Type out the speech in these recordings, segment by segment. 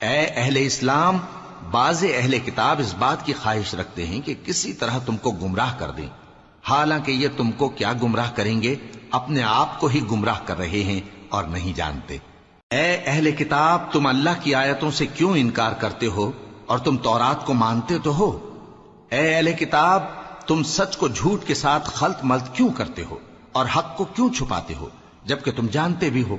اے اہل اسلام، بعض اہل کتاب اس بات کی خواہش رکھتے ہیں کہ کسی طرح تم کو گمراہ کر دیں، حالانکہ یہ تم کو کیا گمراہ کریں گے، اپنے آپ کو ہی گمراہ کر رہے ہیں اور نہیں جانتے۔ اے اہل کتاب، تم اللہ کی آیتوں سے کیوں انکار کرتے ہو اور تم تورات کو مانتے تو ہو؟ اے اہل کتاب، تم سچ کو جھوٹ کے ساتھ خلط ملط کیوں کرتے ہو اور حق کو کیوں چھپاتے ہو جبکہ تم جانتے بھی ہو؟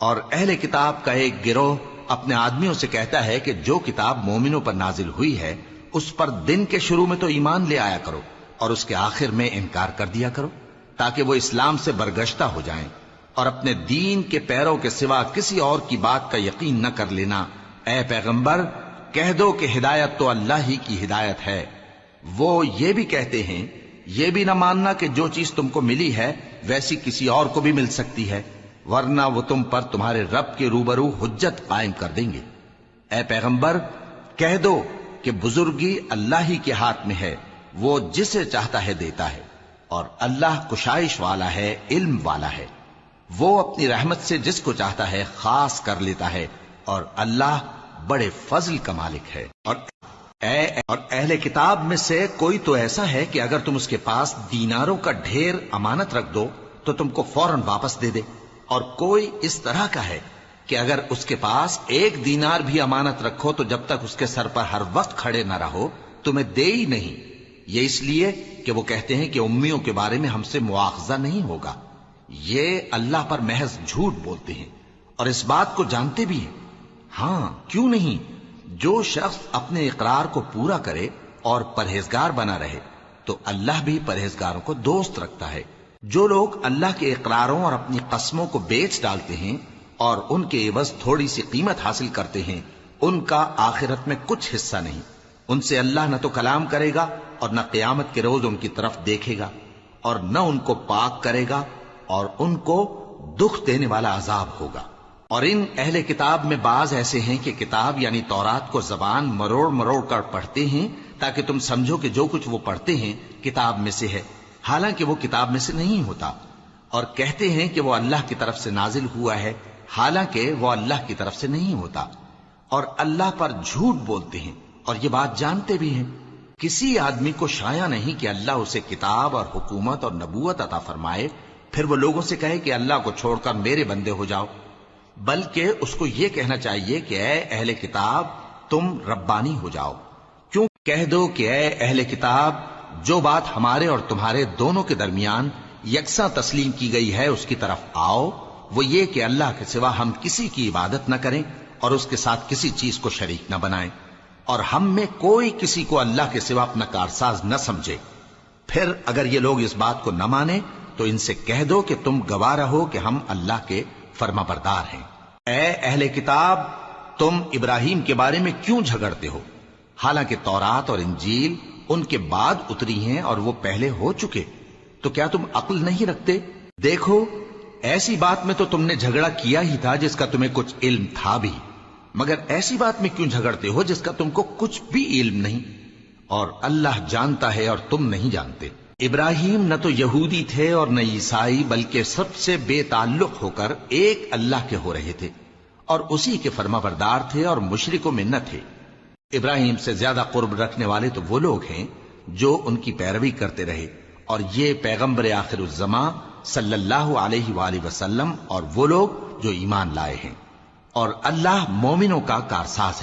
اور اہل کتاب کا ایک گروہ اپنے آدمیوں سے کہتا ہے کہ جو کتاب مومنوں پر نازل ہوئی ہے اس پر دن کے شروع میں تو ایمان لے آیا کرو اور اس کے آخر میں انکار کر دیا کرو، تاکہ وہ اسلام سے برگشتہ ہو جائیں اور اپنے دین کے پیروں کے سوا کسی اور کی بات کا یقین نہ کر لینا۔ اے پیغمبر، کہہ دو کہ ہدایت تو اللہ ہی کی ہدایت ہے۔ وہ یہ بھی کہتے ہیں، یہ بھی نہ ماننا کہ جو چیز تم کو ملی ہے ویسی کسی اور کو بھی مل سکتی ہے، ورنہ وہ تم پر تمہارے رب کے روبرو حجت قائم کر دیں گے۔ اے پیغمبر، کہہ دو کہ بزرگی اللہ ہی کے ہاتھ میں ہے، وہ جسے چاہتا ہے دیتا ہے، اور اللہ کشائش والا ہے، علم والا ہے، وہ اپنی رحمت سے جس کو چاہتا ہے خاص کر لیتا ہے، اور اللہ بڑے فضل کا مالک ہے۔ اور اہل کتاب میں سے کوئی تو ایسا ہے کہ اگر تم اس کے پاس دیناروں کا ڈھیر امانت رکھ دو تو تم کو فوراً واپس دے دے، اور کوئی اس طرح کا ہے کہ اگر اس کے پاس 1 دینار بھی امانت رکھو تو جب تک اس کے سر پر ہر وقت کھڑے نہ رہو تمہیں دے ہی نہیں۔ یہ اس لیے کہ وہ کہتے ہیں کہ امیوں کے بارے میں ہم سے مواخذہ نہیں ہوگا۔ یہ اللہ پر محض جھوٹ بولتے ہیں اور اس بات کو جانتے بھی ہیں۔ ہاں کیوں نہیں، جو شخص اپنے اقرار کو پورا کرے اور پرہیزگار بنا رہے تو اللہ بھی پرہیزگاروں کو دوست رکھتا ہے۔ جو لوگ اللہ کے اقراروں اور اپنی قسموں کو بیچ ڈالتے ہیں اور ان کے عوض تھوڑی سی قیمت حاصل کرتے ہیں، ان کا آخرت میں کچھ حصہ نہیں۔ ان سے اللہ نہ تو کلام کرے گا اور نہ قیامت کے روز ان کی طرف دیکھے گا، اور نہ ان کو پاک کرے گا، اور ان کو دکھ دینے والا عذاب ہوگا۔ اور ان اہل کتاب میں بعض ایسے ہیں کہ کتاب یعنی تورات کو زبان مروڑ مروڑ کر پڑھتے ہیں تاکہ تم سمجھو کہ جو کچھ وہ پڑھتے ہیں کتاب میں سے ہے، حالانکہ وہ کتاب میں سے نہیں ہوتا، اور کہتے ہیں کہ وہ اللہ کی طرف سے نازل ہوا ہے، حالانکہ وہ اللہ کی طرف سے نہیں ہوتا، اور اللہ پر جھوٹ بولتے ہیں اور یہ بات جانتے بھی ہیں۔ کسی آدمی کو شایع نہیں کہ اللہ اسے کتاب اور حکومت اور نبوت عطا فرمائے پھر وہ لوگوں سے کہے کہ اللہ کو چھوڑ کر میرے بندے ہو جاؤ، بلکہ اس کو یہ کہنا چاہیے کہ اے اہل کتاب تم ربانی ہو جاؤ۔ کیوں کہہ دو کہ اے اہل کتاب، جو بات ہمارے اور تمہارے دونوں کے درمیان یکساں تسلیم کی گئی ہے اس کی طرف آؤ، وہ یہ کہ اللہ کے سوا ہم کسی کی عبادت نہ کریں اور اس کے ساتھ کسی چیز کو شریک نہ بنائیں، اور ہم میں کوئی کسی کو اللہ کے سوا اپنا کارساز نہ سمجھے۔ پھر اگر یہ لوگ اس بات کو نہ مانیں تو ان سے کہہ دو کہ تم گواہ رہو کہ ہم اللہ کے فرما بردار ہیں۔ اے اہل کتاب، تم ابراہیم کے بارے میں کیوں جھگڑتے ہو، حالانکہ تورات اور انجیل ان کے بعد اتری ہیں اور وہ پہلے ہو چکے؟ تو کیا تم عقل نہیں رکھتے؟ دیکھو، ایسی بات میں تو تم نے جھگڑا کیا ہی تھا جس کا تمہیں کچھ علم تھا بھی، مگر ایسی بات میں کیوں جھگڑتے ہو جس کا تم کو کچھ بھی علم نہیں، اور اللہ جانتا ہے اور تم نہیں جانتے۔ ابراہیم نہ تو یہودی تھے اور نہ عیسائی، بلکہ سب سے بے تعلق ہو کر ایک اللہ کے ہو رہے تھے اور اسی کے فرما بردار تھے اور مشرکوں میں نہ تھے۔ ابراہیم سے زیادہ قرب رکھنے والے تو وہ لوگ ہیں جو ان کی پیروی کرتے رہے، اور یہ پیغمبر آخر الزماں صلی اللہ علیہ وآلہ وسلم اور وہ لوگ جو ایمان لائے ہیں، اور اللہ مومنوں کا کارساز ہے۔